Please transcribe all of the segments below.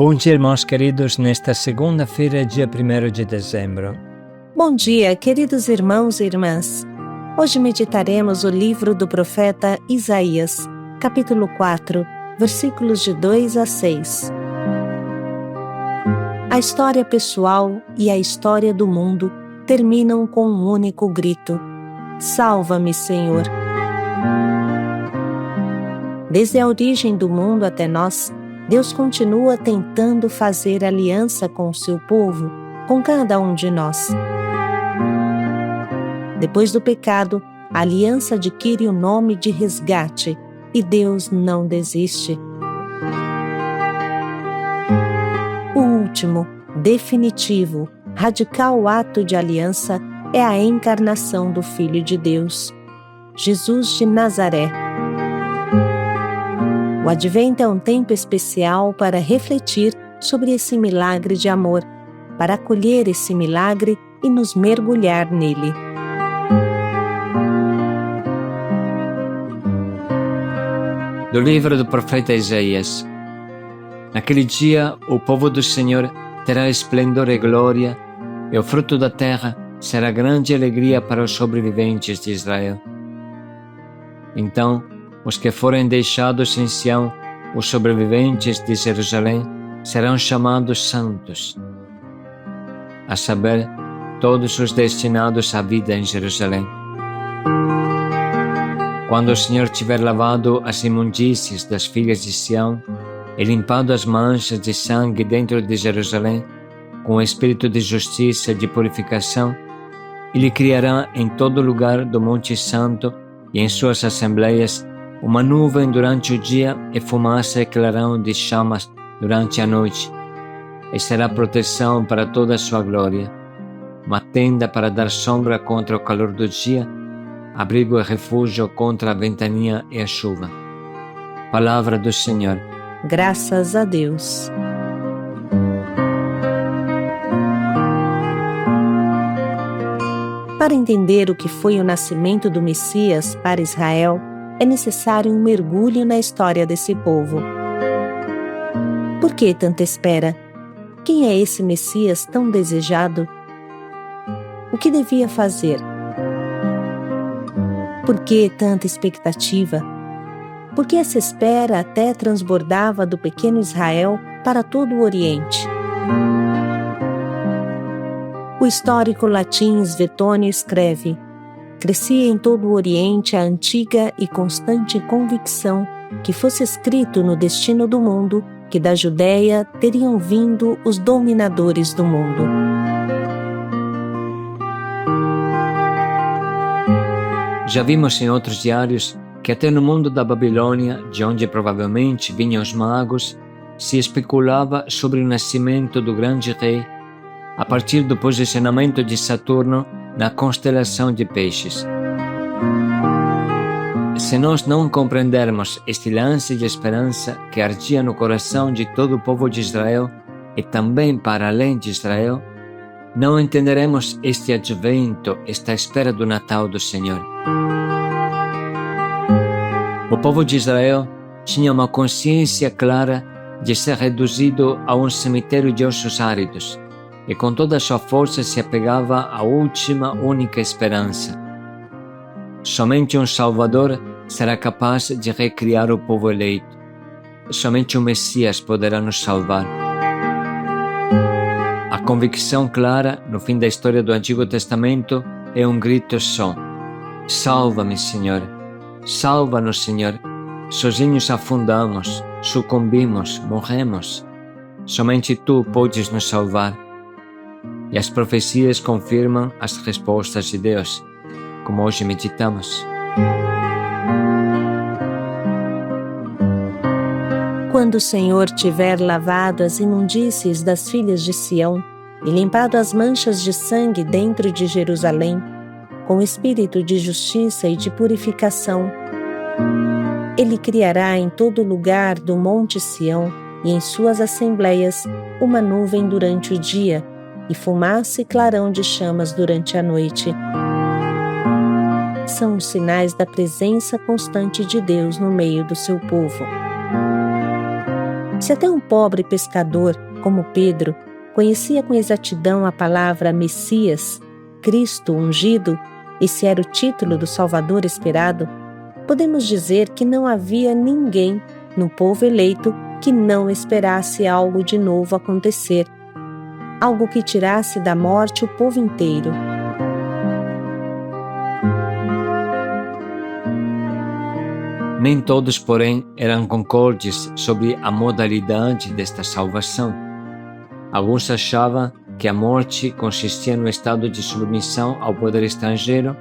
Bom dia, irmãos queridos, nesta segunda-feira, dia 1º de dezembro. Bom dia, queridos irmãos e irmãs. Hoje meditaremos o livro do profeta Isaías, capítulo 4, versículos de 2 a 6. A história pessoal e a história do mundo terminam com um único grito: Salva-me, Senhor! Desde a origem do mundo até nós, Deus continua tentando fazer aliança com o seu povo, com cada um de nós. Depois do pecado, a aliança adquire o nome de resgate e Deus não desiste. O último, definitivo, radical ato de aliança é a encarnação do Filho de Deus, Jesus de Nazaré. O Advento é um tempo especial para refletir sobre esse milagre de amor, para acolher esse milagre e nos mergulhar nele. Do livro do profeta Isaías. Naquele dia, o povo do Senhor terá esplendor e glória, e o fruto da terra será grande alegria para os sobreviventes de Israel. Então, os que forem deixados em Sião, os sobreviventes de Jerusalém, serão chamados santos, a saber, todos os destinados à vida em Jerusalém. Quando o Senhor tiver lavado as imundícies das filhas de Sião e limpado as manchas de sangue dentro de Jerusalém, com o espírito de justiça e de purificação, Ele criará em todo lugar do Monte Santo e em suas assembleias uma nuvem durante o dia e fumaça e clarão de chamas durante a noite, e será proteção para toda a sua glória, uma tenda para dar sombra contra o calor do dia, abrigo e refúgio contra a ventania e a chuva. Palavra do Senhor. Graças a Deus. Para entender o que foi o nascimento do Messias para Israel, é necessário um mergulho na história desse povo. Por que tanta espera? Quem é esse Messias tão desejado? O que devia fazer? Por que tanta expectativa? Por que essa espera até transbordava do pequeno Israel para todo o Oriente? O histórico latim Suetônio escreve: crescia em todo o Oriente a antiga e constante convicção que fosse escrito no destino do mundo que da Judéia teriam vindo os dominadores do mundo. Já vimos em outros diários que até no mundo da Babilônia, de onde provavelmente vinham os magos, se especulava sobre o nascimento do grande rei a partir do posicionamento de Saturno na constelação de Peixes. Se nós não compreendermos este lance de esperança que ardia no coração de todo o povo de Israel e também para além de Israel, não entenderemos este advento, esta espera do Natal do Senhor. O povo de Israel tinha uma consciência clara de ser reduzido a um cemitério de ossos áridos, e com toda a sua força se apegava à última, única esperança. Somente um Salvador será capaz de recriar o povo eleito. Somente o Messias poderá nos salvar. A convicção clara, no fim da história do Antigo Testamento, é um grito só: Salva-me, Senhor! Salva-nos, Senhor! Sozinhos afundamos, sucumbimos, morremos. Somente Tu podes nos salvar. E as profecias confirmam as respostas de Deus, como hoje meditamos. Quando o Senhor tiver lavado as imundícies das filhas de Sião e limpado as manchas de sangue dentro de Jerusalém, com espírito de justiça e de purificação, Ele criará em todo lugar do Monte Sião e em suas assembleias uma nuvem durante o dia, e fumaça e clarão de chamas durante a noite. São os sinais da presença constante de Deus no meio do seu povo. Se até um pobre pescador, como Pedro, conhecia com exatidão a palavra Messias, Cristo ungido, esse era o título do Salvador esperado, podemos dizer que não havia ninguém no povo eleito que não esperasse algo de novo acontecer, algo que tirasse da morte o povo inteiro. Nem todos, porém, eram concordes sobre a modalidade desta salvação. Alguns achavam que a morte consistia no estado de submissão ao poder estrangeiro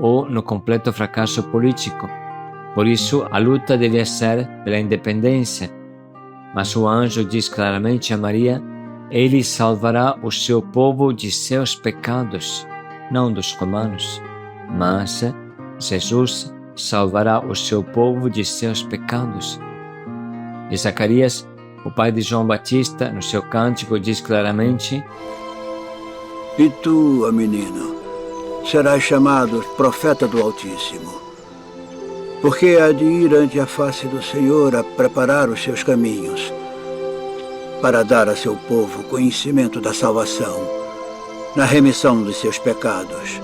ou no completo fracasso político. Por isso, a luta devia ser pela independência. Mas o anjo diz claramente a Maria: Ele salvará o seu povo de seus pecados, não dos romanos. Mas Jesus salvará o seu povo de seus pecados. E Zacarias, o pai de João Batista, no seu cântico diz claramente: E tu, ó menino, serás chamado profeta do Altíssimo, porque há de ir ante a face do Senhor a preparar os seus caminhos, para dar a seu povo conhecimento da salvação, na remissão dos seus pecados,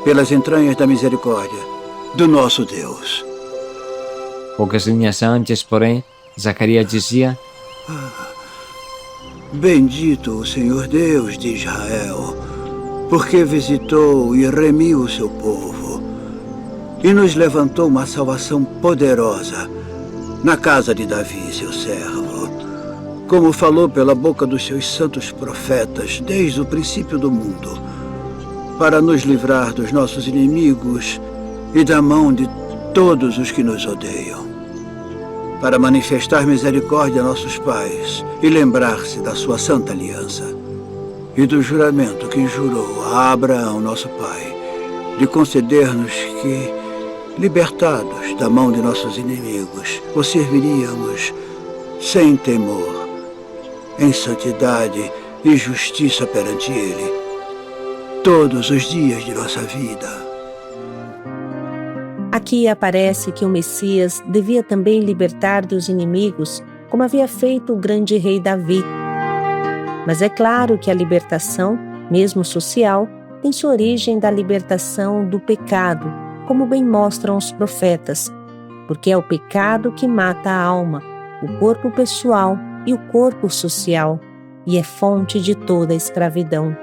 pelas entranhas da misericórdia do nosso Deus. Poucas linhas antes, porém, Zacarias dizia: Bendito o Senhor Deus de Israel, porque visitou e remiu o seu povo, e nos levantou uma salvação poderosa na casa de Davi, seu servo, como falou pela boca dos seus santos profetas desde o princípio do mundo, para nos livrar dos nossos inimigos e da mão de todos os que nos odeiam, para manifestar misericórdia a nossos pais e lembrar-se da sua santa aliança e do juramento que jurou a Abraão, nosso pai, de conceder-nos que, libertados da mão de nossos inimigos, o serviríamos sem temor, em santidade e justiça perante Ele, todos os dias de nossa vida. Aqui aparece que o Messias devia também libertar dos inimigos, como havia feito o grande rei Davi. Mas é claro que a libertação, mesmo social, tem sua origem da libertação do pecado, como bem mostram os profetas, porque é o pecado que mata a alma, o corpo pessoal e o corpo social, e é fonte de toda a escravidão.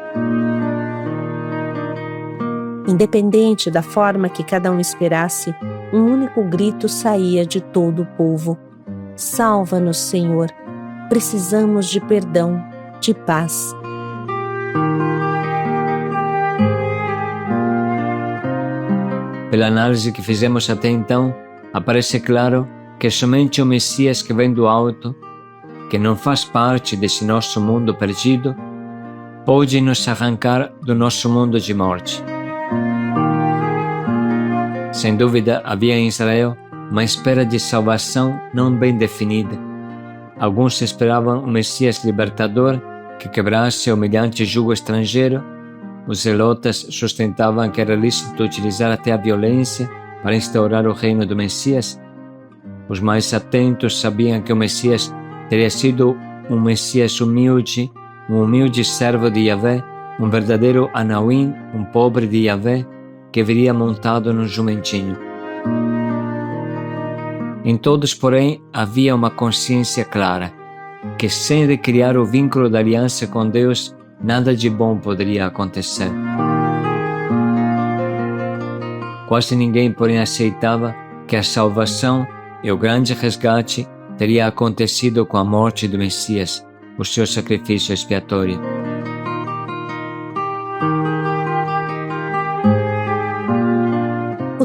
Independente da forma que cada um esperasse, um único grito saía de todo o povo: Salva-nos, Senhor! Precisamos de perdão, de paz. Pela análise que fizemos até então, aparece claro que é somente o Messias que vem do alto, que não faz parte desse nosso mundo perdido, pode nos arrancar do nosso mundo de morte. Sem dúvida, havia em Israel uma espera de salvação não bem definida. Alguns esperavam um Messias libertador que quebrasse o humilhante jugo estrangeiro. Os zelotas sustentavam que era lícito utilizar até a violência para instaurar o reino do Messias. Os mais atentos sabiam que o Messias teria sido um Messias humilde, um humilde servo de Yahvé, um verdadeiro Anauim, um pobre de Yahvé, que viria montado num jumentinho. Em todos, porém, havia uma consciência clara, que sem recriar o vínculo da aliança com Deus, nada de bom poderia acontecer. Quase ninguém, porém, aceitava que a salvação e o grande resgate teria acontecido com a morte do Messias, o seu sacrifício expiatório.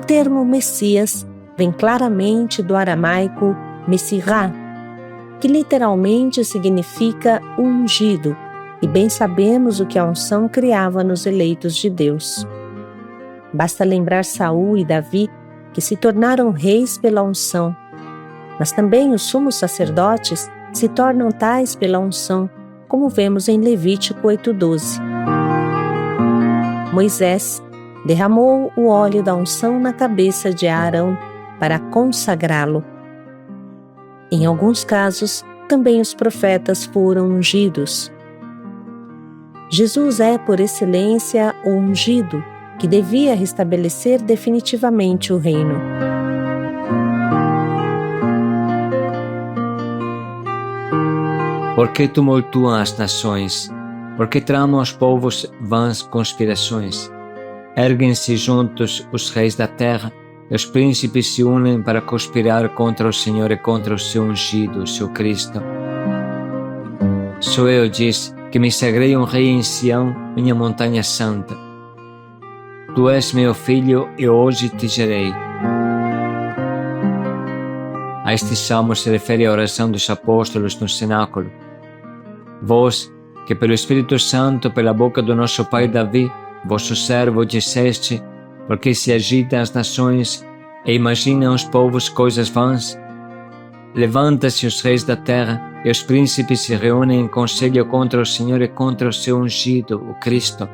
O termo Messias vem claramente do aramaico Messirá, que literalmente significa o ungido, e bem sabemos o que a unção criava nos eleitos de Deus. Basta lembrar Saul e Davi, que se tornaram reis pela unção, mas também os sumos sacerdotes se tornam tais pela unção, como vemos em Levítico 8:12. Moisés derramou o óleo da unção na cabeça de Arão para consagrá-lo. Em alguns casos, também os profetas foram ungidos. Jesus é, por excelência, o ungido, que devia restabelecer definitivamente o reino. Por que tumultuam as nações? Por que tramam os povos vãs conspirações? Erguem-se juntos os reis da terra, e os príncipes se unem para conspirar contra o Senhor e contra o seu ungido, o seu Cristo. Sou eu, diz, que me sagrei um rei em Sião, minha montanha santa. Tu és meu filho e hoje te gerei. A este salmo se refere a oração dos apóstolos no cenáculo. Vós, que pelo Espírito Santo, pela boca do nosso pai Davi, vosso servo, disseste, porque se agitam as nações e imaginam os povos coisas vãs. Levanta-se os reis da terra e os príncipes se reúnem em conselho contra o Senhor e contra o seu ungido, o Cristo.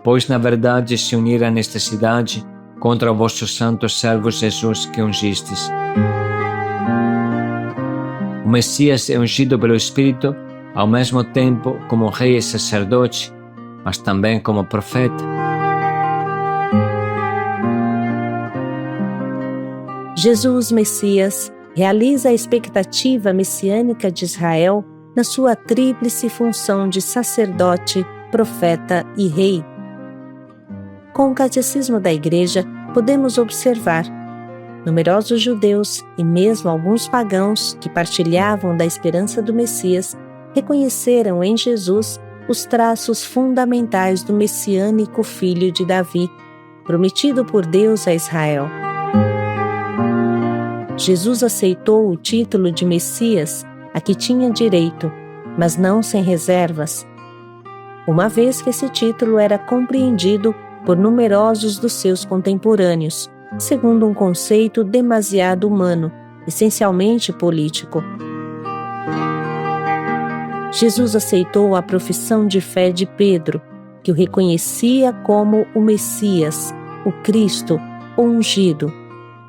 Pois na verdade se uniram nesta cidade contra o vosso santo servo Jesus que ungistes. O Messias é ungido pelo Espírito ao mesmo tempo como rei e sacerdote, mas também como profeta. Jesus, Messias, realiza a expectativa messiânica de Israel na sua tríplice função de sacerdote, profeta e rei. Com o Catecismo da Igreja, podemos observar numerosos judeus e mesmo alguns pagãos que partilhavam da esperança do Messias reconheceram em Jesus os traços fundamentais do messiânico filho de Davi, prometido por Deus a Israel. Jesus aceitou o título de Messias a que tinha direito, mas não sem reservas, uma vez que esse título era compreendido por numerosos dos seus contemporâneos, segundo um conceito demasiado humano, essencialmente político. Jesus aceitou a profissão de fé de Pedro, que o reconhecia como o Messias, o Cristo, o ungido,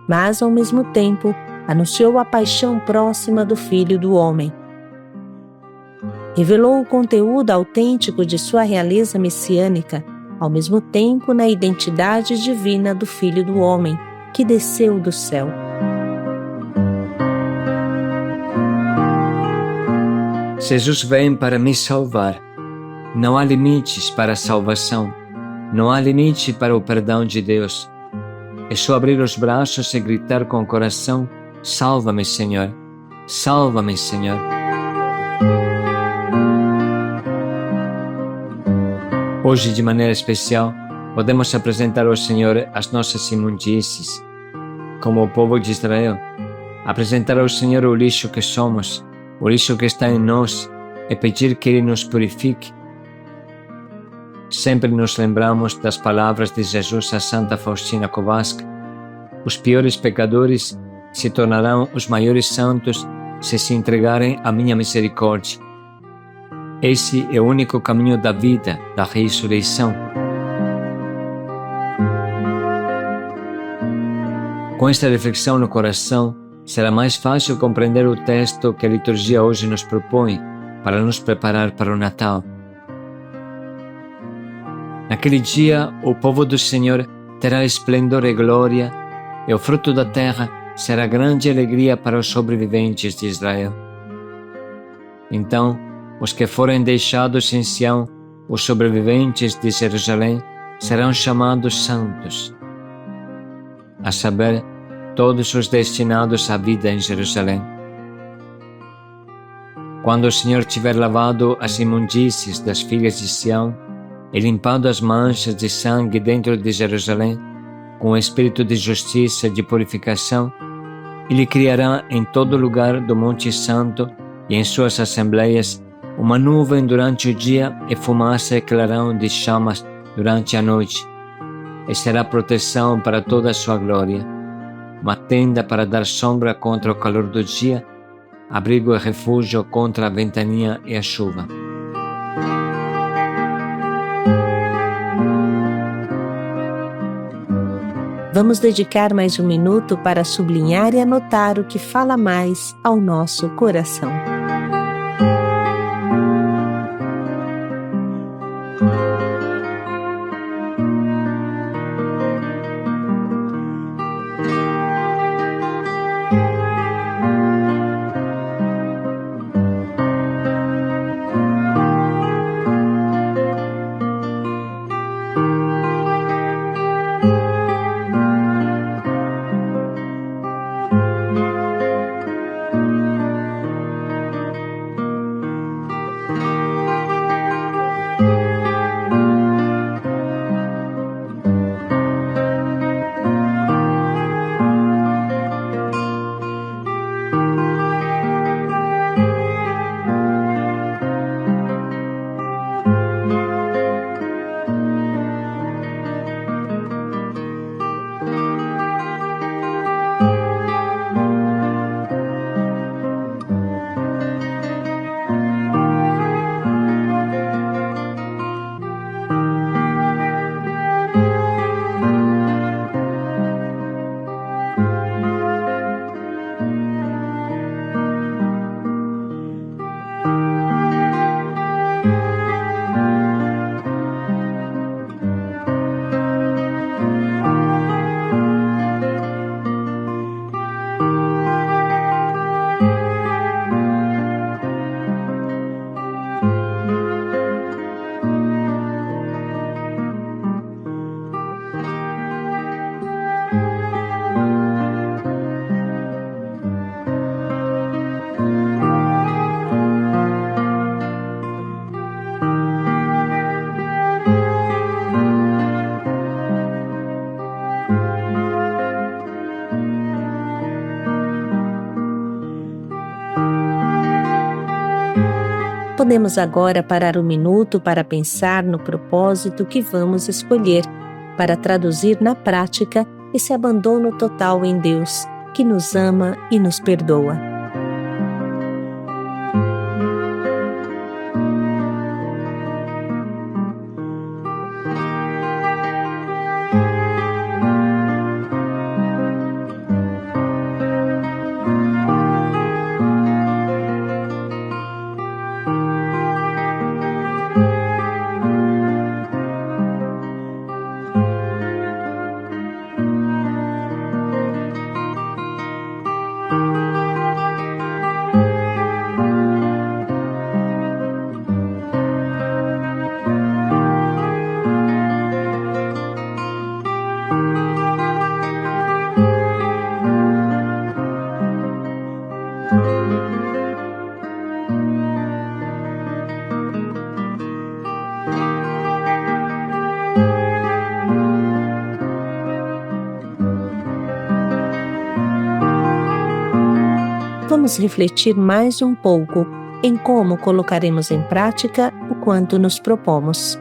mas, ao mesmo tempo, anunciou a paixão próxima do Filho do Homem. Revelou o conteúdo autêntico de sua realeza messiânica, ao mesmo tempo na identidade divina do Filho do Homem, que desceu do céu. Jesus vem para me salvar. Não há limites para a salvação. Não há limite para o perdão de Deus. É só abrir os braços e gritar com o coração: salva-me, Senhor. Salva-me, Senhor. Hoje, de maneira especial, podemos apresentar ao Senhor as nossas imundícies. Como o povo de Israel, apresentar ao Senhor o lixo que somos, o lixo que está em nós, e pedir que Ele nos purifique. Sempre nos lembramos das palavras de Jesus a Santa Faustina Kowalska: os piores pecadores se tornarão os maiores santos se entregarem à minha misericórdia. Esse é o único caminho da vida, da ressurreição. Com esta reflexão no coração, será mais fácil compreender o texto que a liturgia hoje nos propõe para nos preparar para o Natal. Naquele dia, o povo do Senhor terá esplendor e glória, e o fruto da terra será grande alegria para os sobreviventes de Israel. Então, os que forem deixados em Sião, os sobreviventes de Jerusalém, serão chamados santos, a saber, todos os destinados à vida em Jerusalém. Quando o Senhor tiver lavado as imundícies das filhas de Sião e limpado as manchas de sangue dentro de Jerusalém, com o espírito de justiça e de purificação, Ele criará em todo lugar do Monte Santo e em suas assembleias uma nuvem durante o dia e fumaça e clarão de chamas durante a noite, e será proteção para toda a sua glória, uma tenda para dar sombra contra o calor do dia, abrigo e refúgio contra a ventania e a chuva. Vamos dedicar mais um minuto para sublinhar e anotar o que fala mais ao nosso coração. Podemos agora parar um minuto para pensar no propósito que vamos escolher, para traduzir na prática esse abandono total em Deus, que nos ama e nos perdoa. Vamos refletir mais um pouco em como colocaremos em prática o quanto nos propomos.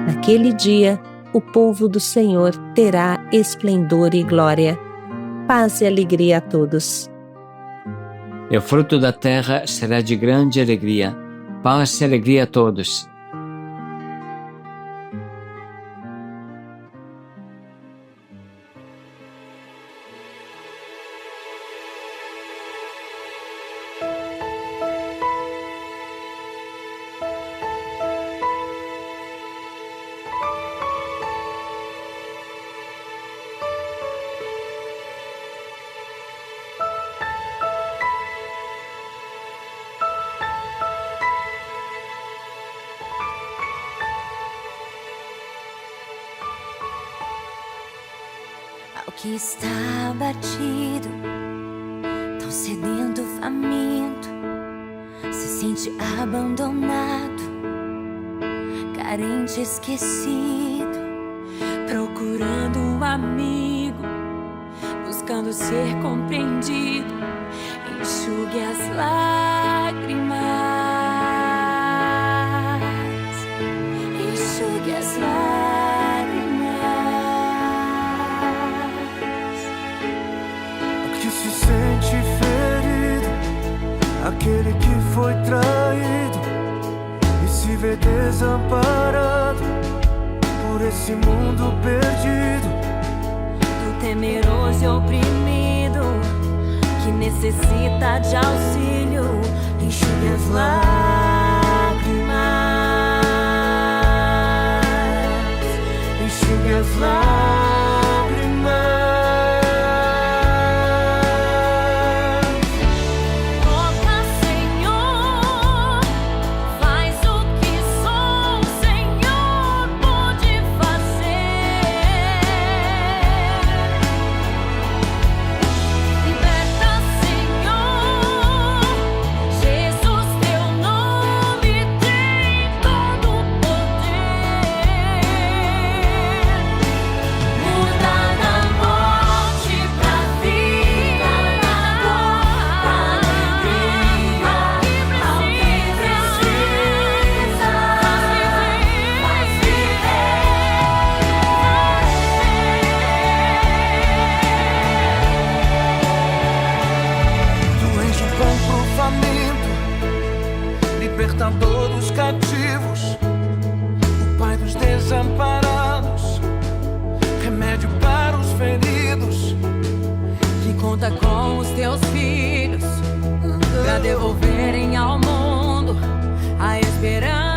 Naquele dia, o povo do Senhor terá esplendor e glória. Paz e alegria a todos. E o fruto da terra será de grande alegria. Paz e alegria a todos. Ao que está abatido, tão sedento, faminto, se sente abandonado, carente, esquecido, procurando um amigo, buscando ser compreendido. Enxugue as lágrimas, enxugue as lágrimas. Se sente ferido, aquele que foi traído e se vê desamparado por esse mundo perdido, Do temeroso e oprimido que necessita de auxílio, enxugue as lágrimas, enxugue as lágrimas. libertador dos cativos, pra devolverem ao mundo a esperança.